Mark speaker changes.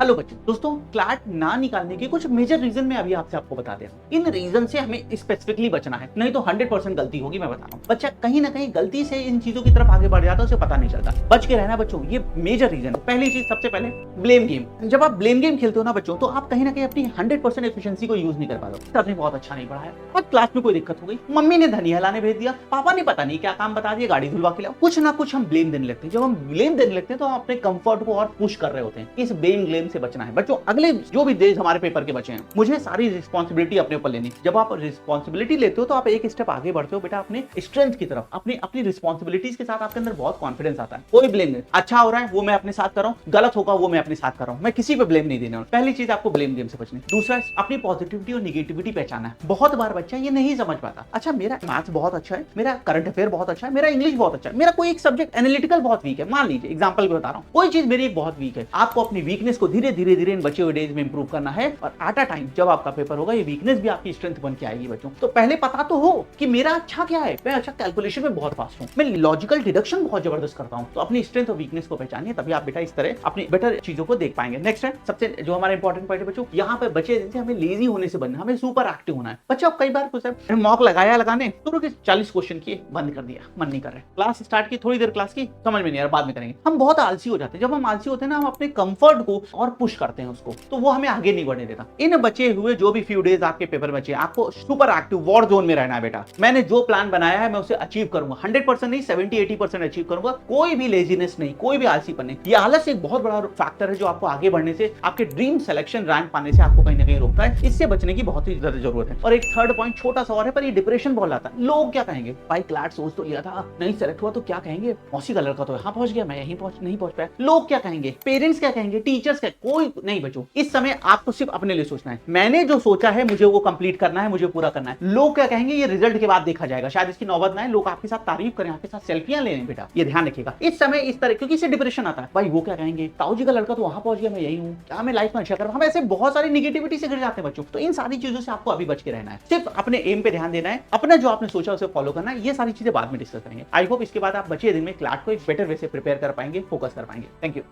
Speaker 1: Hello बच्चों, दोस्तों CLAT ना निकालने के कुछ मेजर रीजन मैं अभी आपको बता दे रहा हूँ। इन रीजन से हमें स्पेसिफिकली बचना है, नहीं तो 100% गलती होगी। मैं बता रहा हूँ, बच्चा कहीं ना कहीं गलती से इन चीजों की तरफ आगे बढ़ जाता है, उसे पता नहीं चलता। बच के रहना बच्चों, ये मेजर रीजन है। पहली चीज, सबसे पहले ब्लेम गेम। जब आप ब्लेम गेम खेलते हो ना बच्चों, तो आप कहीं ना कहीं अपनी 100% एफिशिएंसी को यूज नहीं कर पाते। सर ने बहुत अच्छा नहीं पढ़ाया और क्लास में कोई दिक्कत हो गई, मम्मी ने धनिया लाने भेज दिया, पापा ने पता नहीं क्या काम बता दिया, गाड़ी धुलवा के लाओ। कुछ ना कुछ हम ब्लेम देने लगते हैं। जब हम ब्लेम देने लगते हैं तो हम अपने कंफर्ट को और पुश कर रहे होते हैं। इस ब्लेम गेम से बचना है बच्चों। अगले जो भी डेज हमारे पेपर के बचे हैं, मुझे सारी रिस्पॉन्सिबिलिटी अपने ऊपर लेनी। जब आप रिस्पॉन्सिबिलिटी लेते हो तो आप एक स्टेप आगे बढ़ते हो बेटा, अपने स्ट्रेंथ की तरफ, अपनी रिस्पॉन्सिबिलिटीज के साथ आपके अंदर बहुत कॉन्फिडेंस आता है। कोई ब्लेम नहीं, अच्छा हो रहा है वो मैं अपने साथ कर रहा हूँ, गलत होगा वो मैं अपने साथ कर रहा हूँ, मैं किसी पे ब्लेम नहीं देने वाला। पहली चीज आपको ब्लेम गेम से बचनी। दूसरा, अपनी पॉजिटिविटी और निगेटिविटी पहचाना है। बहुत बार बच्चा ये नहीं समझ पाता, अच्छा मेरा मैथ्स बहुत अच्छा है, मेरा करंट अफेयर बहुत अच्छा है, मेरा इंग्लिश बहुत अच्छा है, मेरा कोई एक सब्जेक्ट एनालिटिकल बहुत वीक है। मान लीजिए एग्जांपल बता रहा हूँ, कोई चीज मेरी एक बहुत वीक है। आपको अपनी वीकनेस को धीरे धीरे इन बचे हुए डेज में इंप्रूव करना है और एट अ टाइम जब आपका पेपर होगा, ये वीकनेस भी आपकी स्ट्रेंथ बन के आएगी बच्चों। तो पहले पता तो हो कि मेरा अच्छा क्या है। मैं अच्छा कैलकुलेशन में बहुत फास्ट हूं, मैं लॉजिकल डिडक्शन बहुत जबरदस्त करता हूं। तो अपनी स्ट्रेंथ और वीकनेस को पहचानिए, तभी आप बेटा इस तरह अपनी बेटर चीजों को देख पाएंगे। नेक्स्ट है सबसे जो हमारा इंपॉर्टेंट पॉइंट है बच्चों, यहाँ पे बचे जैसे हमें लेजी होने से बनना, हमें सुपर एक्टिव होना है। बच्चों कई बार कुछ मॉक लगाया लगाने, तो 40 क्वेश्चन किए, बंद कर दिया, मन नहीं कर रहा। क्लास स्टार्ट की, थोड़ी देर क्लास की, समझ में नहीं आ रहा, बाद में करेंगे। हम बहुत आलसी हो जाते हैं। जब हम आलसी होते हैं ना, हम अपने कंफर्ट को और पुश करते हैं उसको, तो वो हमें आगे नहीं बढ़ने देता। इन बचे हुए जो भी फ्यू डेज आपके पेपर बचे, आपको सुपर एक्टिव वॉर जोन में रहना है बेटा। मैंने जो प्लान बनाया है मैं उसे अचीव करूंगा, 100% नहीं 70-80% अचीव करूंगा। कोई भी लेजीनेस नहीं, कोई भी आलसीपन नहीं। ये आलस एक बहुत बड़ा फैक्टर है जो आपको आगे बढ़ने से, आपके ड्रीम सिलेक्शन रैंक पाने से आपको कहीं ना कहीं रोकता है। इससे बचने की बहुत ही ज्यादा जरूरत है। और एक थर्ड पॉइंट छोटा सा और है, पर ये डिप्रेशन बहुत लाता है। लोग क्या कहेंगे, भाई क्लैट सोच तो लिया था, नहीं सेलेक्ट हुआ तो क्या कहेंगे, मौसी का लड़का तो यहाँ पहुंच गया, मैं यहीं नहीं पहुंच पाया। लोग क्या कहेंगे, पेरेंट्स क्या कहेंगे, टीचर्स क्या, कोई नहीं बच्चों। इस समय आपको सिर्फ अपने लिए सोचना है। मैंने जो सोचा है मुझे वो कंप्लीट करना है, मुझे पूरा करना है। लोग क्या कहेंगे ये रिजल्ट के बाद देखा जाएगा। शायद इसकी नौबत ना है, लोग आपके साथ तारीफ करें, आपके साथ सेल्फियां लें। बेटा ये ध्यान रखिएगा इस समय इस तरह, क्योंकि इससे डिप्रेशन आता है। भाई वो क्या कहेंगे, ताऊ जी का लड़का तो वहां पहुंच गया, मैं यही हूं, क्या मैं लाइफ में अच्छा कर रहा हूं। हम ऐसे बहुत सारी निगेटिविटी से गिर जाते हैं बच्चों। तो इन सारी चीजों से आपको अभी बच के रहना है। सिर्फ अपने एम पे ध्यान देना है, अपना जो आपने सोचा उसे फॉलो करना है। ये सारी चीजें बाद में डिस्कस करेंगे। आई होप इसके बाद आप बचे दिन में क्लैट को एक बेटर वे से प्रिपेयर कर पाएंगे, फोकस कर पाएंगे। Thank you.